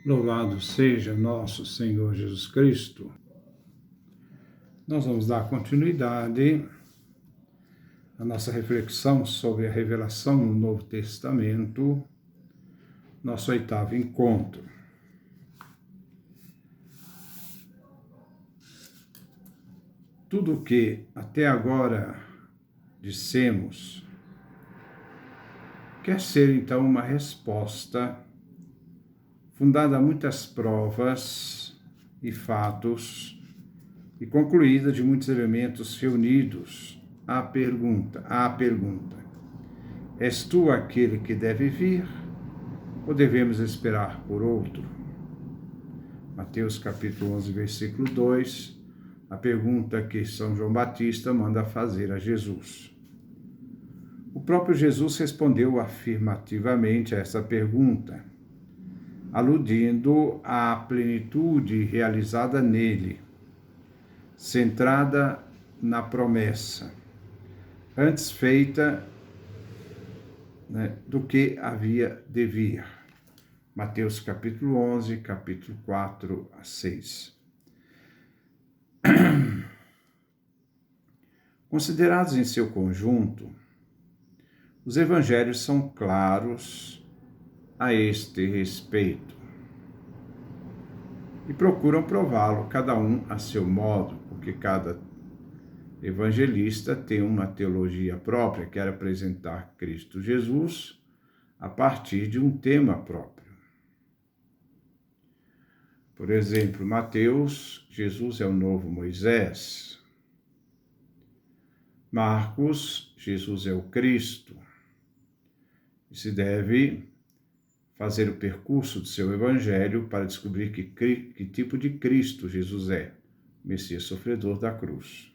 Louvado seja nosso Senhor Jesus Cristo. Nós vamos dar continuidade à nossa reflexão sobre a revelação no Novo Testamento, nosso 8º encontro. Tudo o que até agora dissemos quer ser então uma resposta fundada a muitas provas e fatos e concluída de muitos elementos reunidos à pergunta: és tu aquele que deve vir ou devemos esperar por outro? Mateus capítulo 11, versículo 2, a pergunta que São João Batista manda fazer a Jesus. O próprio Jesus respondeu afirmativamente a essa pergunta, aludindo à plenitude realizada nele, centrada na promessa, antes feita do que havia de vir. Mateus capítulo 11, capítulo 4 a 6. Considerados em seu conjunto, os evangelhos são claros a este respeito e procuram prová-lo cada um a seu modo, porque cada evangelista tem uma teologia própria, quer apresentar Cristo Jesus a partir de um tema próprio. Por exemplo, Mateus, Jesus é o novo Moisés. Marcos, Jesus é o Cristo. E se deve fazer o percurso do seu evangelho para descobrir que tipo de Cristo Jesus é, Messias sofredor da cruz.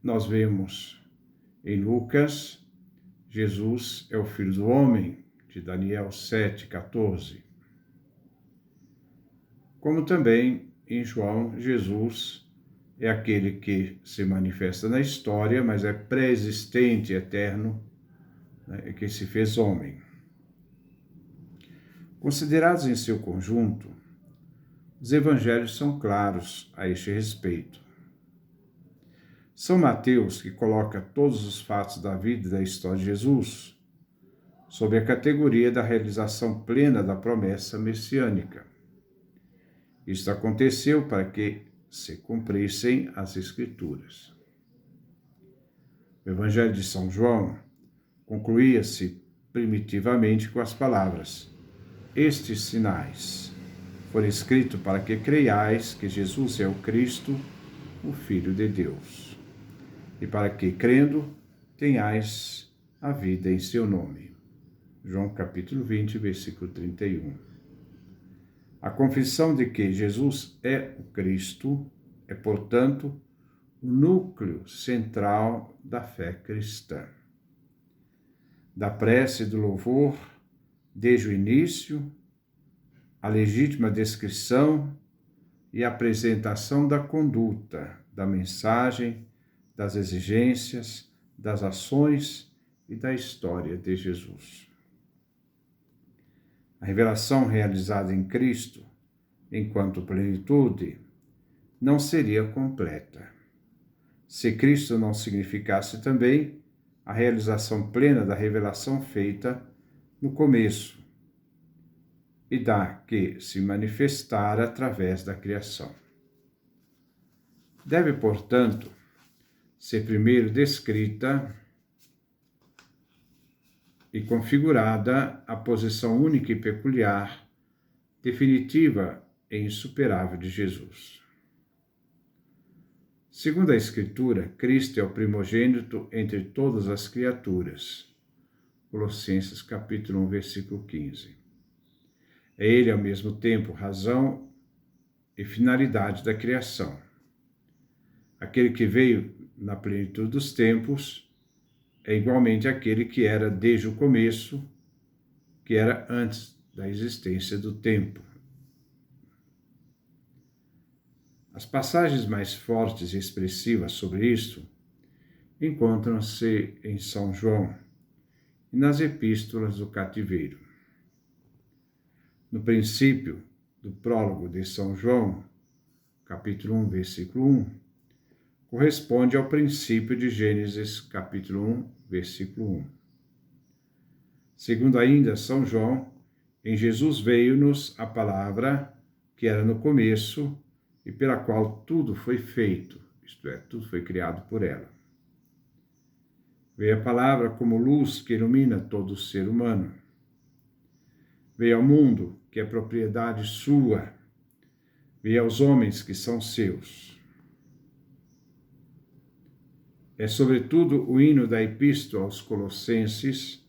Nós vemos em Lucas, Jesus é o Filho do Homem, de Daniel 7,14. Como também em João, Jesus é aquele que se manifesta na história, mas é pré-existente, eterno, que se fez homem. Considerados em seu conjunto, os evangelhos são claros a este respeito. São Mateus, que coloca todos os fatos da vida e da história de Jesus sob a categoria da realização plena da promessa messiânica. Isto aconteceu para que se cumprissem as Escrituras. O Evangelho de São João concluía-se primitivamente com as palavras: estes sinais foram escritos para que creiais que Jesus é o Cristo, o Filho de Deus, e para que, crendo, tenhais a vida em seu nome. João capítulo 20, versículo 31. A confissão de que Jesus é o Cristo é, portanto, o núcleo central da fé cristã. Da prece e do louvor, desde o início, a legítima descrição e apresentação da conduta, da mensagem, das exigências, das ações e da história de Jesus. A revelação realizada em Cristo, enquanto plenitude, não seria completa se Cristo não significasse também a realização plena da revelação feita no começo e da que se manifestara através da criação. Deve, portanto, ser primeiro descrita e configurada a posição única e peculiar, definitiva e insuperável de Jesus. Segundo a Escritura, Cristo é o primogênito entre todas as criaturas. Colossenses capítulo 1, versículo 15. É Ele, ao mesmo tempo, razão e finalidade da criação. Aquele que veio na plenitude dos tempos é igualmente aquele que era desde o começo, que era antes da existência do tempo. As passagens mais fortes e expressivas sobre isto encontram-se em São João e nas epístolas do cativeiro. no princípio do prólogo de São João, capítulo 1, versículo 1, corresponde ao princípio de Gênesis, capítulo 1, versículo 1. Segundo ainda São João, em Jesus veio-nos a palavra que era no começo e pela qual tudo foi feito, isto é, tudo foi criado por ela. Veio a palavra como luz que ilumina todo o ser humano. Veio ao mundo, que é propriedade sua. Veio aos homens, que são seus. É, sobretudo, o hino da Epístola aos Colossenses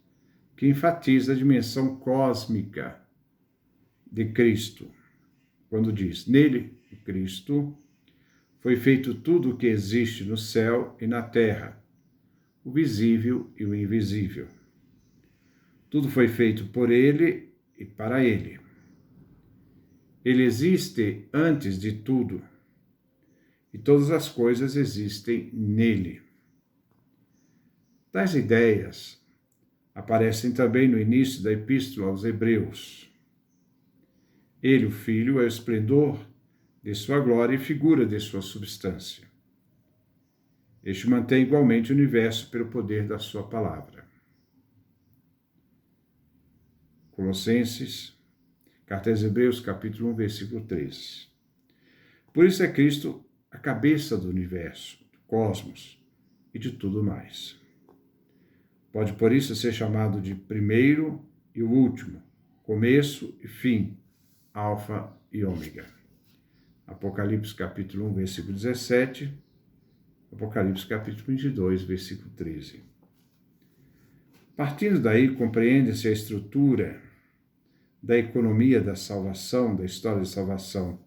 que enfatiza a dimensão cósmica de Cristo, quando diz: nele, Cristo, foi feito tudo o que existe no céu e na terra, o visível e o invisível. Tudo foi feito por ele e para ele. Ele existe antes de tudo, e todas as coisas existem nele. Tais ideias aparecem também no início da Epístola aos Hebreus. Ele, o Filho, é o esplendor de sua glória e figura de sua substância. Este mantém igualmente o universo pelo poder da sua palavra. Colossenses, Carta aos Hebreus, capítulo 1, versículo 3. Por isso é Cristo a cabeça do universo, do cosmos e de tudo mais. Pode, por isso, ser chamado de primeiro e o último, começo e fim, alfa e ômega. Apocalipse, capítulo 1, versículo 17, Apocalipse, capítulo 22, versículo 13. Partindo daí, compreende-se a estrutura da economia da salvação, da história de salvação,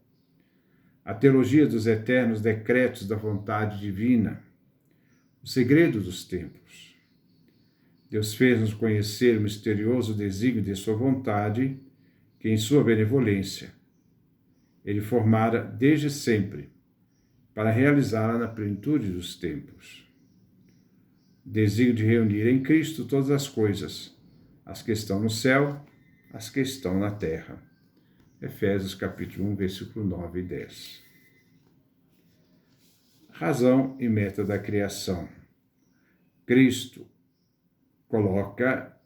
a teologia dos eternos decretos da vontade divina, o segredo dos tempos. Deus fez-nos conhecer o misterioso desígnio de sua vontade, que em sua benevolência ele formara desde sempre, para realizá-la na plenitude dos tempos. O desígnio de reunir em Cristo todas as coisas, as que estão no céu, as que estão na terra. Efésios capítulo 1, versículo 9 e 10. Razão e meta da criação. Cristo coloca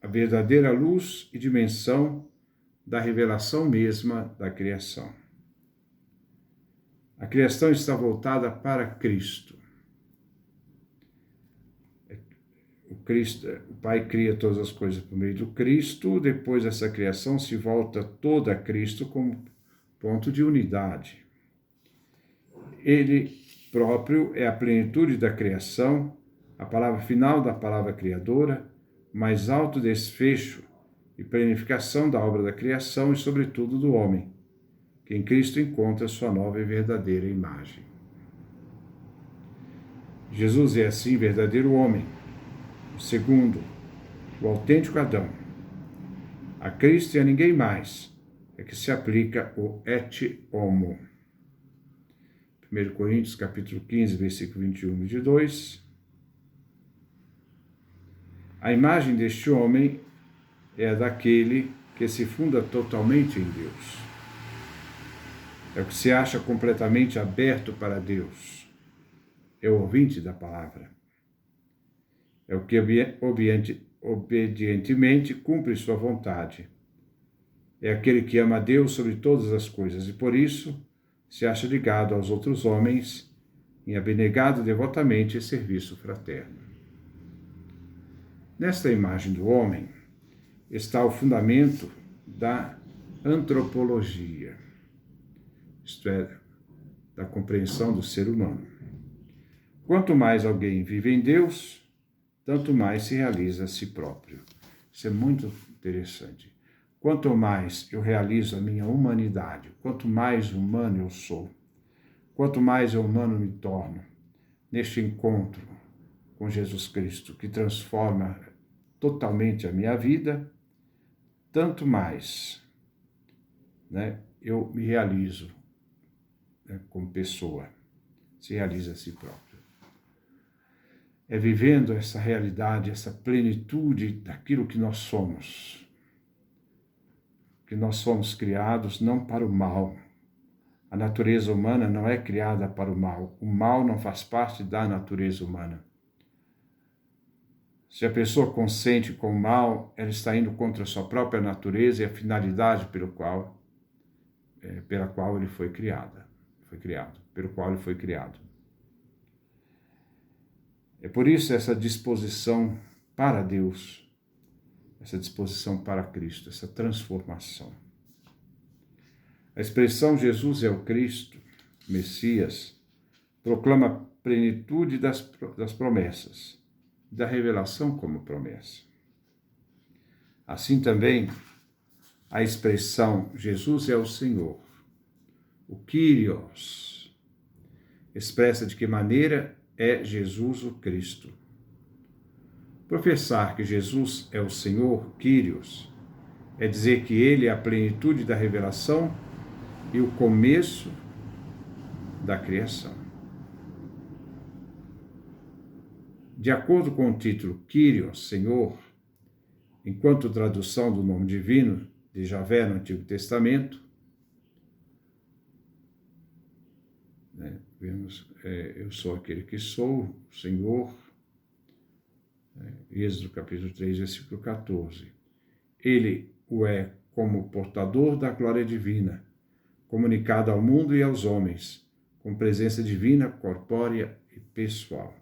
a verdadeira luz e dimensão da revelação mesma da criação. A criação está voltada para Cristo. O Pai cria todas as coisas por meio do Cristo, depois essa criação se volta toda a Cristo como ponto de unidade. Ele próprio é a plenitude da criação, a palavra final da palavra criadora, mais alto desfecho e planificação da obra da criação e, sobretudo, do homem, que em Cristo encontra sua nova e verdadeira imagem. Jesus é, assim, verdadeiro homem, o segundo, o autêntico Adão. A Cristo e a ninguém mais é que se aplica o et homo. 1 Coríntios, capítulo 15, versículo 21 e 22. A imagem deste homem é a daquele que se funda totalmente em Deus. É o que se acha completamente aberto para Deus. É o ouvinte da palavra. É o que obedientemente cumpre sua vontade. É aquele que ama a Deus sobre todas as coisas e, por isso, se acha ligado aos outros homens em abnegado devotamente serviço fraterno. Nesta imagem do homem está o fundamento da antropologia, isto é, da compreensão do ser humano. Quanto mais alguém vive em Deus, tanto mais se realiza a si próprio. Isso é muito interessante. Quanto mais eu realizo a minha humanidade, quanto mais humano eu sou, quanto mais eu humano me torno, neste encontro com Jesus Cristo, que transforma totalmente a minha vida, tanto mais eu me realizo como pessoa, se realiza a si próprio. É vivendo essa realidade, essa plenitude daquilo que nós somos, que nós fomos criados não para o mal. A natureza humana não é criada para o mal. O mal não faz parte da natureza humana. Se a pessoa consente com o mal, ela está indo contra a sua própria natureza e a finalidade pela qual ele foi criado. Pelo qual ele foi criado. É por isso essa disposição para Deus, essa disposição para Cristo, essa transformação. A expressão Jesus é o Cristo, Messias, proclama a plenitude das promessas, da revelação como promessa. Assim também, a expressão Jesus é o Senhor, o Kyrios, expressa de que maneira é Jesus o Cristo. Professar que Jesus é o Senhor, Kyrios, é dizer que ele é a plenitude da revelação e o começo da criação. De acordo com o título Kyrios, Senhor, enquanto tradução do nome divino de Javé no Antigo Testamento, vemos, eu sou aquele que sou, Senhor, Êxodo capítulo 3, versículo 14. Ele o é como portador da glória divina, comunicado ao mundo e aos homens, com presença divina, corpórea e pessoal.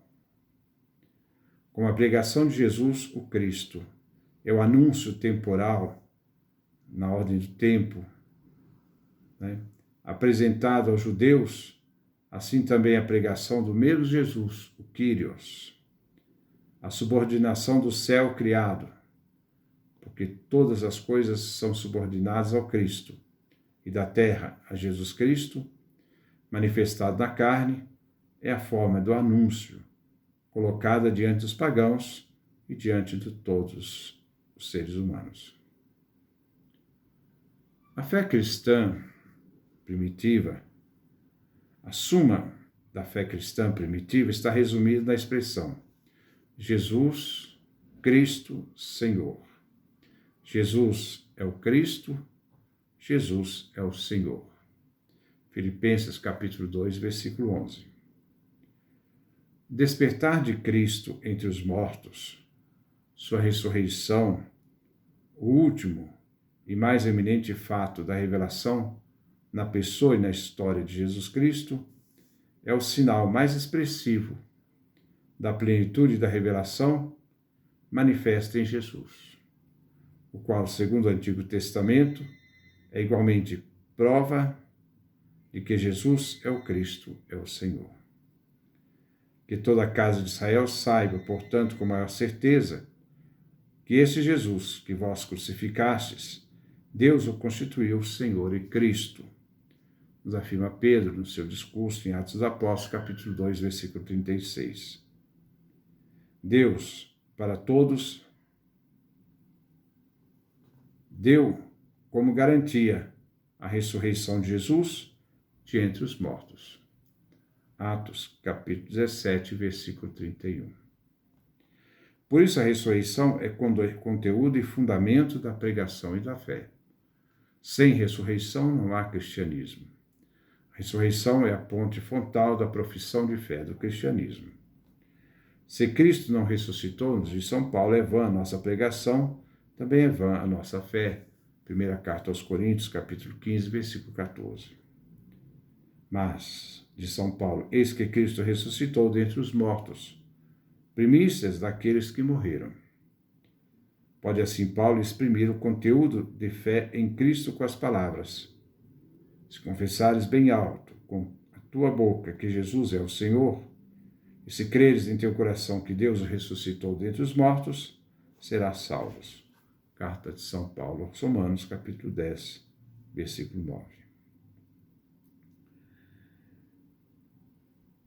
Como a pregação de Jesus, o Cristo, é o anúncio temporal, na ordem do tempo, apresentado aos judeus, assim também a pregação do mesmo Jesus, o Kyrios, a subordinação do céu criado, porque todas as coisas são subordinadas ao Cristo, e da terra a Jesus Cristo, manifestado na carne, é a forma do anúncio, colocada diante dos pagãos e diante de todos os seres humanos. A fé cristã primitiva, a suma da fé cristã primitiva está resumida na expressão Jesus, Cristo, Senhor. Jesus é o Cristo, Jesus é o Senhor. Filipenses capítulo 2, versículo 11. Despertar de Cristo entre os mortos, sua ressurreição, o último e mais eminente fato da revelação na pessoa e na história de Jesus Cristo, é o sinal mais expressivo da plenitude da revelação manifesta em Jesus, o qual, segundo o Antigo Testamento, é igualmente prova de que Jesus é o Cristo, é o Senhor. Que toda a casa de Israel saiba, portanto, com maior certeza, que esse Jesus que vós crucificastes, Deus o constituiu Senhor e Cristo. Nos afirma Pedro no seu discurso em Atos dos Apóstolos, capítulo 2, versículo 36. Deus, para todos, deu como garantia a ressurreição de Jesus de entre os mortos. Atos, capítulo 17, versículo 31. Por isso a ressurreição é conteúdo e fundamento da pregação e da fé. Sem ressurreição não há cristianismo. A ressurreição é a ponte frontal da profissão de fé do cristianismo. Se Cristo não ressuscitou, nos diz São Paulo, é vã a nossa pregação, também é vã a nossa fé. Primeira carta aos Coríntios, capítulo 15, versículo 14. Mas, diz São Paulo, eis que Cristo ressuscitou dentre os mortos, primícias daqueles que morreram. Pode assim Paulo exprimir o conteúdo de fé em Cristo com as palavras: se confessares bem alto com a tua boca que Jesus é o Senhor, e se creres em teu coração que Deus o ressuscitou dentre os mortos, serás salvos. Carta de São Paulo aos Romanos, capítulo 10, versículo 9.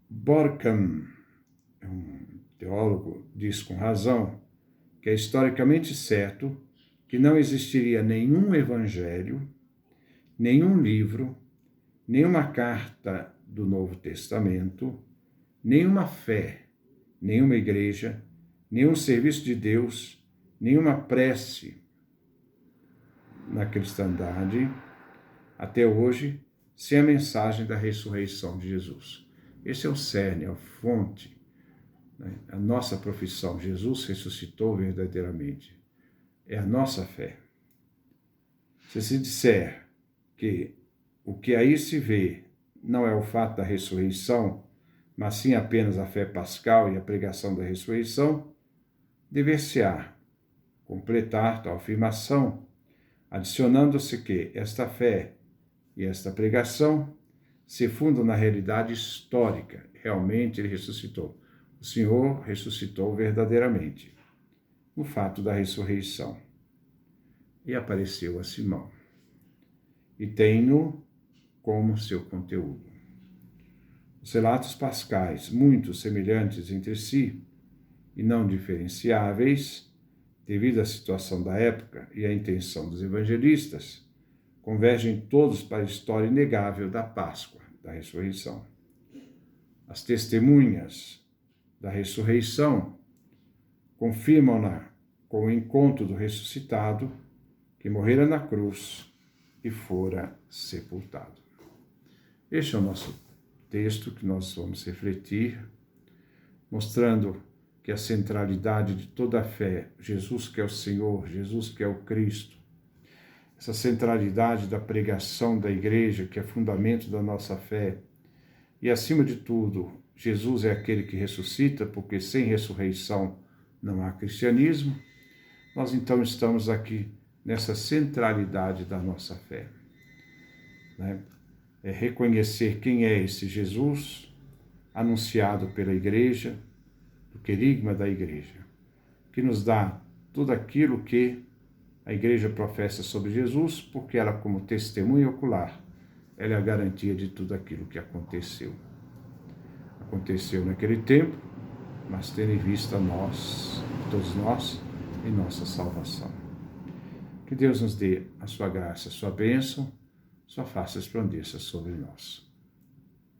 Borkham, um teólogo, diz com razão que é historicamente certo que não existiria nenhum evangelho, nenhum livro, nenhuma carta do Novo Testamento, nenhuma fé, nenhuma igreja, nenhum serviço de Deus, nenhuma prece, na cristandade até hoje sem a mensagem da ressurreição de Jesus. Esse é o cerne, é a fonte, né? A nossa profissão. Jesus ressuscitou verdadeiramente. É a nossa fé. Se disser que o que aí se vê não é o fato da ressurreição, mas sim apenas a fé pascal e a pregação da ressurreição, dever-se-á completar tal afirmação, adicionando-se que esta fé e esta pregação se fundam na realidade histórica. Realmente ele ressuscitou. O Senhor ressuscitou verdadeiramente, no fato da ressurreição. E apareceu a Simão. E tem-no como seu conteúdo. Os relatos pascais, muito semelhantes entre si e não diferenciáveis, devido à situação da época e à intenção dos evangelistas, convergem todos para a história inegável da Páscoa, da ressurreição. As testemunhas da ressurreição confirmam-na com o encontro do ressuscitado que morrera na cruz e fora sepultado. Este é o nosso texto que nós vamos refletir, mostrando que a centralidade de toda a fé, Jesus que é o Senhor, Jesus que é o Cristo, essa centralidade da pregação da igreja, que é fundamento da nossa fé, e acima de tudo, Jesus é aquele que ressuscita, porque sem ressurreição não há cristianismo. Nós então estamos aqui nessa centralidade da nossa fé, né? É reconhecer quem é esse Jesus, anunciado pela igreja, do querigma da igreja, que nos dá tudo aquilo que a igreja professa sobre Jesus, porque ela, como testemunha ocular, ela é a garantia de tudo aquilo que aconteceu. Aconteceu naquele tempo, mas tendo em vista nós, todos nós, em nossa salvação. Que Deus nos dê a sua graça, a sua bênção, sua face resplandeça sobre nós.